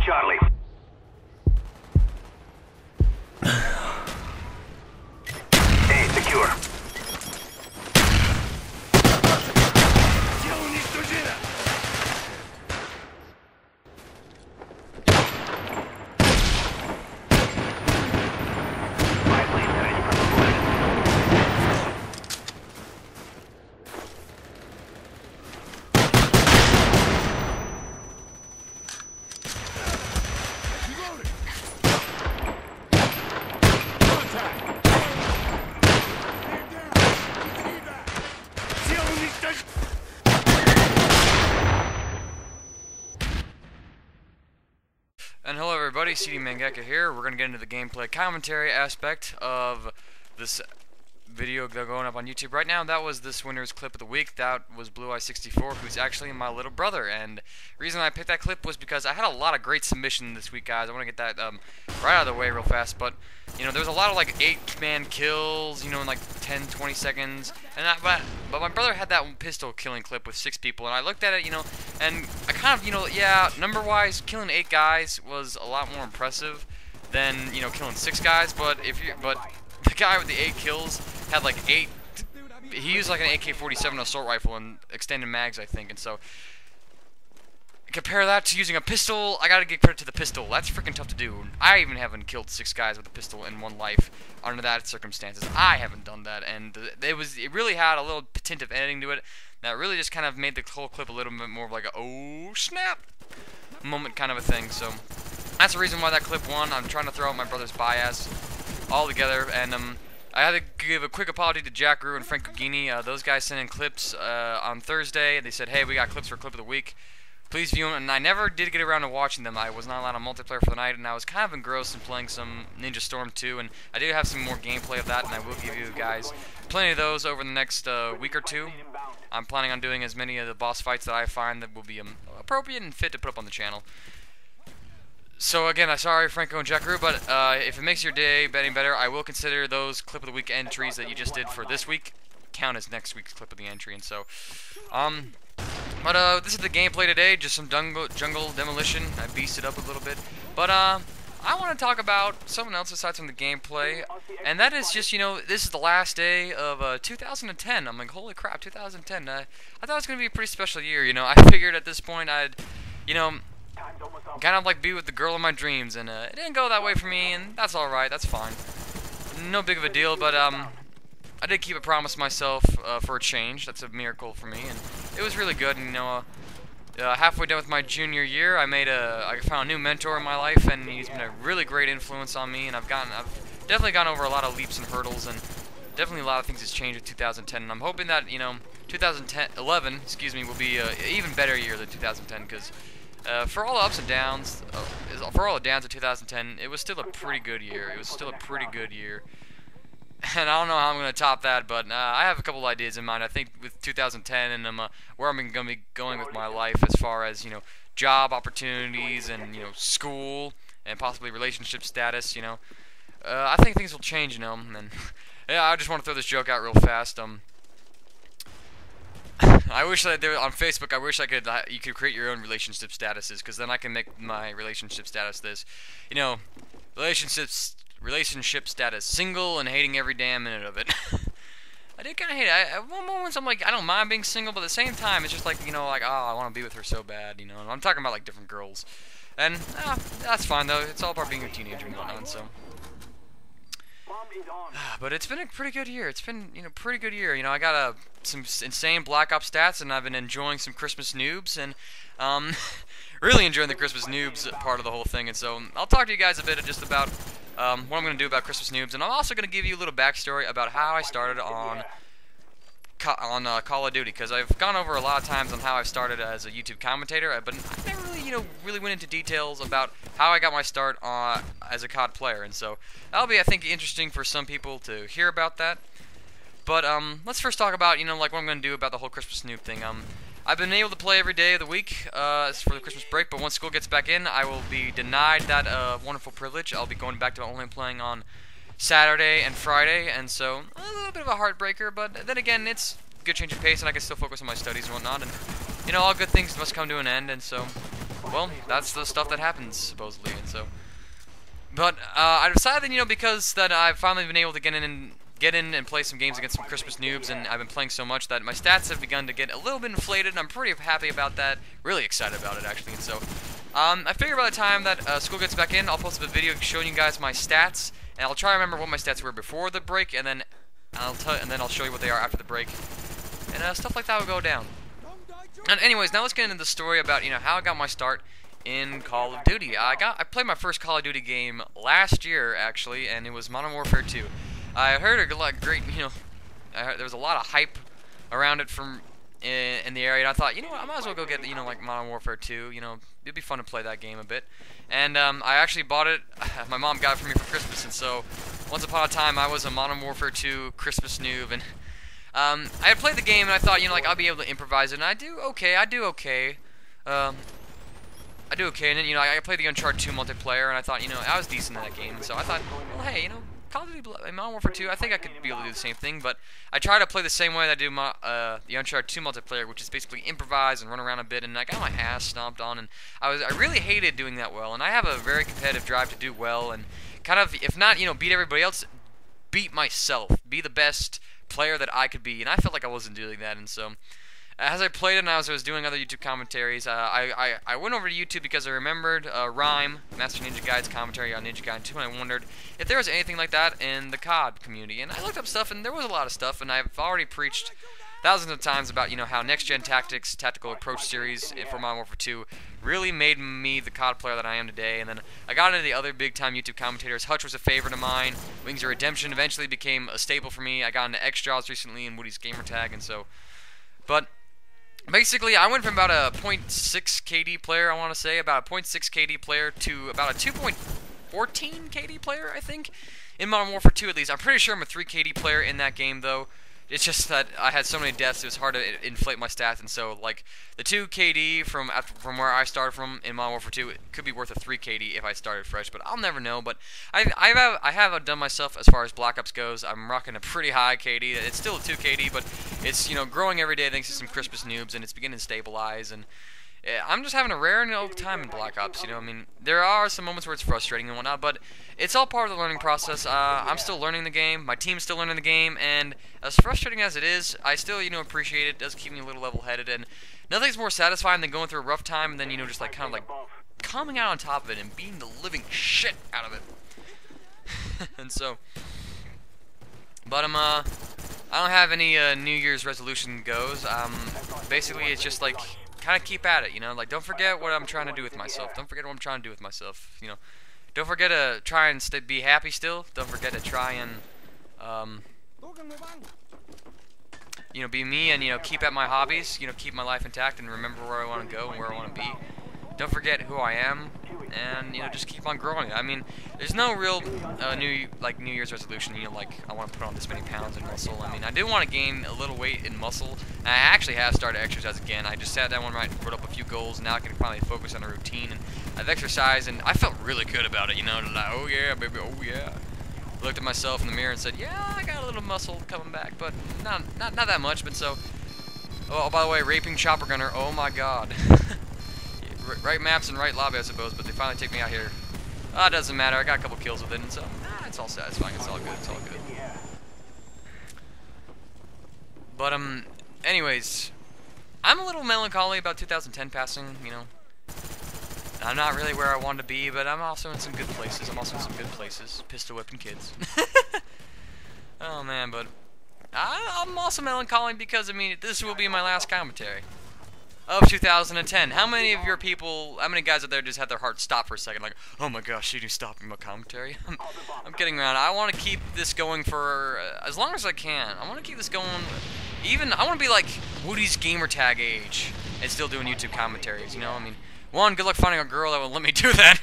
Charlie. A secure. And hello everybody, CD Maskka here. We're going to get into the gameplay commentary aspect of this video going up on YouTube right now. That was this winner's clip of the week. That was Blue Eye 64, who's actually my little brother. And the reason I picked that clip was because I had a lot of great submissions this week, guys. I want to get that right out of the way real fast. But, you know, there's a lot of like 8-man kills, you know, in like 10, 20 seconds. And but my brother had that pistol killing clip with 6 people. And I looked at it, you know, and I kind of, you know, yeah, number-wise, killing 8 guys was a lot more impressive than, you know, killing 6 guys. But the guy with the 8 kills had like 8. He used like an AK-47 assault rifle and extended mags, I think. And so compare that to using a pistol. I gotta give credit to the pistol. That's freaking tough to do. I even haven't killed 6 guys with a pistol in one life under that circumstances. I haven't done that, and it really had a little tint of editing to it that really just kind of made the whole clip a little bit more of like a oh snap moment kind of a thing. So that's the reason why that clip won. I'm trying to throw out my brother's bias all together, and I had to give a quick apology to Jack Rue and Frank Cugini. Those guys sent in clips on Thursday. They said, hey, we got clips for clip of the week. Please view them. And I never did get around to watching them. I was not allowed on multiplayer for the night, and I was kind of engrossed in playing some Ninja Storm 2. And I do have some more gameplay of that, and I will give you guys plenty of those over the next week or two. I'm planning on doing as many of the boss fights that I find that will be appropriate and fit to put up on the channel. So again, I'm sorry, Franco and Jack Rue, but if it makes your day any better, I will consider those clip of the week entries that you just did for this week count as next week's clip of the entry. And so, this is the gameplay today. Just some jungle demolition. I beasted up a little bit, but I want to talk about something else aside from the gameplay, and that is just, you know, this is the last day of 2010. I'm like, holy crap, 2010. I thought it was gonna be a pretty special year. You know, I figured at this point I'd, you know, kind of like be with the girl of my dreams, and it didn't go that way for me, and that's alright, that's fine. No big of a deal, but I did keep a promise myself for a change. That's a miracle for me, and it was really good. And you know, halfway done with my junior year, I found a new mentor in my life, and he's been a really great influence on me, and I've definitely gone over a lot of leaps and hurdles, and definitely a lot of things has changed with 2010, and I'm hoping that, you know, 2011, excuse me, will be an even better year than 2010, because for all the ups and downs, for all the downs of 2010, it was still a pretty good year. It was still a pretty good year. And I don't know how I'm going to top that, but I have a couple ideas in mind. I think with 2010 and where I'm going to be going with my life as far as, you know, job opportunities and, you know, school and possibly relationship status, you know. I think things will change, you know. And yeah, I just want to throw this joke out real fast. I wish that on Facebook, I wish you could create your own relationship statuses, because then I can make my relationship status this, you know, relationship status single and hating every damn minute of it. I did kind of hate it. At one moment I'm like, I don't mind being single, but at the same time it's just like, you know, like, oh, I want to be with her so bad, you know. And I'm talking about like different girls, and that's fine though. It's all about being a teenager and whatnot. So. But it's been a pretty good year. It's been, you know, pretty good year. You know, I got some insane Black Ops stats, and I've been enjoying some Christmas noobs, and really enjoying the Christmas noobs part of the whole thing. And so I'll talk to you guys a bit just about what I'm going to do about Christmas noobs, and I'm also going to give you a little backstory about how I started on Call of Duty, because I've gone over a lot of times on how I started as a YouTube commentator, but I never really, you know, really went into details about how I got my start as a COD player, and so that'll be, I think, interesting for some people to hear about that. But let's first talk about, you know, like what I'm going to do about the whole Christmas noob thing. I've been able to play every day of the week for the Christmas break, but once school gets back in, I will be denied that wonderful privilege. I'll be going back to only playing on Saturday and Friday, and so a little bit of a heartbreaker, but then again, it's a good change of pace, and I can still focus on my studies and whatnot, and, you know, all good things must come to an end, and so well, that's the stuff that happens supposedly, and so. But I decided, because that I've finally been able to get in and play some games against some Christmas noobs, and I've been playing so much that my stats have begun to get a little bit inflated, and I'm pretty happy about that. Really excited about it, actually. And so, I figure by the time that school gets back in, I'll post up a video showing you guys my stats, and I'll try to remember what my stats were before the break, and then I'll show you what they are after the break, and stuff like that will go down. And anyways, now let's get into the story about how I got my start in Call of Duty. I played my first Call of Duty game last year, actually, and it was Modern Warfare 2. I heard a lot of great, there was a lot of hype around it from in the area, and I thought, what, I might as well go get, like Modern Warfare 2, it'd be fun to play that game a bit. And I actually bought it, my mom got it for me for Christmas, and so once upon a time I was a Modern Warfare 2 Christmas noob, and I had played the game, and I thought, like, I'll be able to improvise it, and I do okay. I do okay, and then, I played the Uncharted 2 multiplayer, and I thought, I was decent in that game, so I thought, well, hey, Call of Duty Modern Warfare 2, I think I could be able to do the same thing, but I try to play the same way that I do the Uncharted 2 multiplayer, which is basically improvise and run around a bit, and I got my ass stomped on, and I really hated doing that well, and I have a very competitive drive to do well, and kind of, if not, beat everybody else, beat myself, be the best player that I could be, and I felt like I wasn't doing that, and so as I played it and as I was doing other YouTube commentaries, I went over to YouTube because I remembered Rhyme, Master Ninja Guide's commentary on Ninja Gaiden 2, and I wondered if there was anything like that in the COD community. And I looked up stuff, and there was a lot of stuff, and I've already preached thousands of times about, how Next Gen Tactics, Tactical Approach series for Modern Warfare 2 really made me the COD player that I am today. And then I got into the other big-time YouTube commentators. Hutch was a favorite of mine. Wings of Redemption eventually became a staple for me. I got into X-Jaws recently and Woody's Gamertag, and so... But... basically, I went from about a 0.6 KD player, I want to say, about a 0.6 KD player to about a 2.14 KD player, I think, in Modern Warfare 2 at least. I'm pretty sure I'm a 3 KD player in that game, though. It's just that I had so many deaths, it was hard to inflate my stats, and so, like, the 2 KD from where I started from in Modern Warfare 2, it could be worth a 3 KD if I started fresh, but I'll never know. But I have outdone myself as far as Black Ops goes. I'm rocking a pretty high KD. It's still a 2 KD, but it's, growing every day thanks to some Christmas noobs, and it's beginning to stabilize, and I'm just having a rare and old time in Black Ops, I mean, there are some moments where it's frustrating and whatnot, but it's all part of the learning process. I'm still learning the game, my team's still learning the game, and as frustrating as it is, I still, appreciate it. It does keep me a little level-headed, and nothing's more satisfying than going through a rough time and then, just like, kind of like, coming out on top of it and beating the living shit out of it. And so, but I don't have any New Year's resolution goes. Basically, it's just like, kind of keep at it, like, don't forget what I'm trying to do with myself. Don't forget what I'm trying to do with myself, Don't forget to try and be happy still. Don't forget to try and, be me and, keep at my hobbies, keep my life intact and remember where I want to go and where I want to be. Don't forget who I am, and, just keep on growing. I mean, there's no real New Year's resolution, like, I want to put on this many pounds in muscle. I mean, I do want to gain a little weight in muscle, and I actually have started exercise again. I just sat down one night and wrote up a few goals, and now I can finally focus on a routine, and I've exercised, and I felt really good about it, like, oh yeah, baby, oh yeah. I looked at myself in the mirror and said, yeah, I got a little muscle coming back, but not that much, but so, oh, by the way, raping chopper gunner, oh my god. Right maps and right lobby, I suppose, but they finally take me out here. It doesn't matter. I got a couple kills with it, and so it's all satisfying. It's all good. It's all good. But anyways, I'm a little melancholy about 2010 passing. I'm not really where I want to be, but I'm also in some good places. Pistol whipping kids. Oh man, but I'm also melancholy because this will be my last commentary of 2010. How many of your people, how many guys out there just had their heart stop for a second, like, oh my gosh, you stopping my commentary? I'm kidding around. I want to keep this going for as long as I can. I want to keep this going, I want to be like Woody's Gamertag age and still doing YouTube commentaries, one, good luck finding a girl that will let me do that,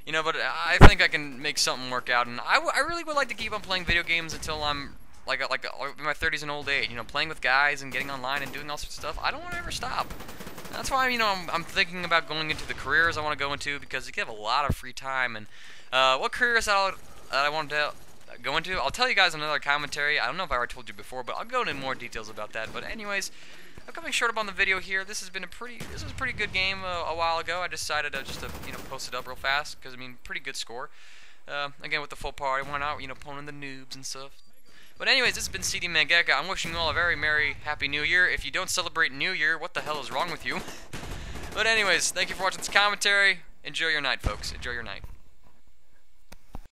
but I think I can make something work out, and I really would like to keep on playing video games until I'm like in my 30s and old age, playing with guys and getting online and doing all sorts of stuff. I don't want to ever stop. That's why, I'm thinking about going into the careers I want to go into, because you have a lot of free time. And what careers that I want to go into, I'll tell you guys in another commentary. I don't know if I already told you before, but I'll go into more details about that. But anyways, I'm coming short up on the video here. This was a pretty good game a while ago. I decided to just post it up real fast because I mean, pretty good score. Again with the full party, went out, pulling the noobs and stuff. But anyways, this has been CD Maskka. I'm wishing you all a very merry, happy New Year. If you don't celebrate New Year, what the hell is wrong with you? But anyways, thank you for watching this commentary. Enjoy your night, folks. Enjoy your night.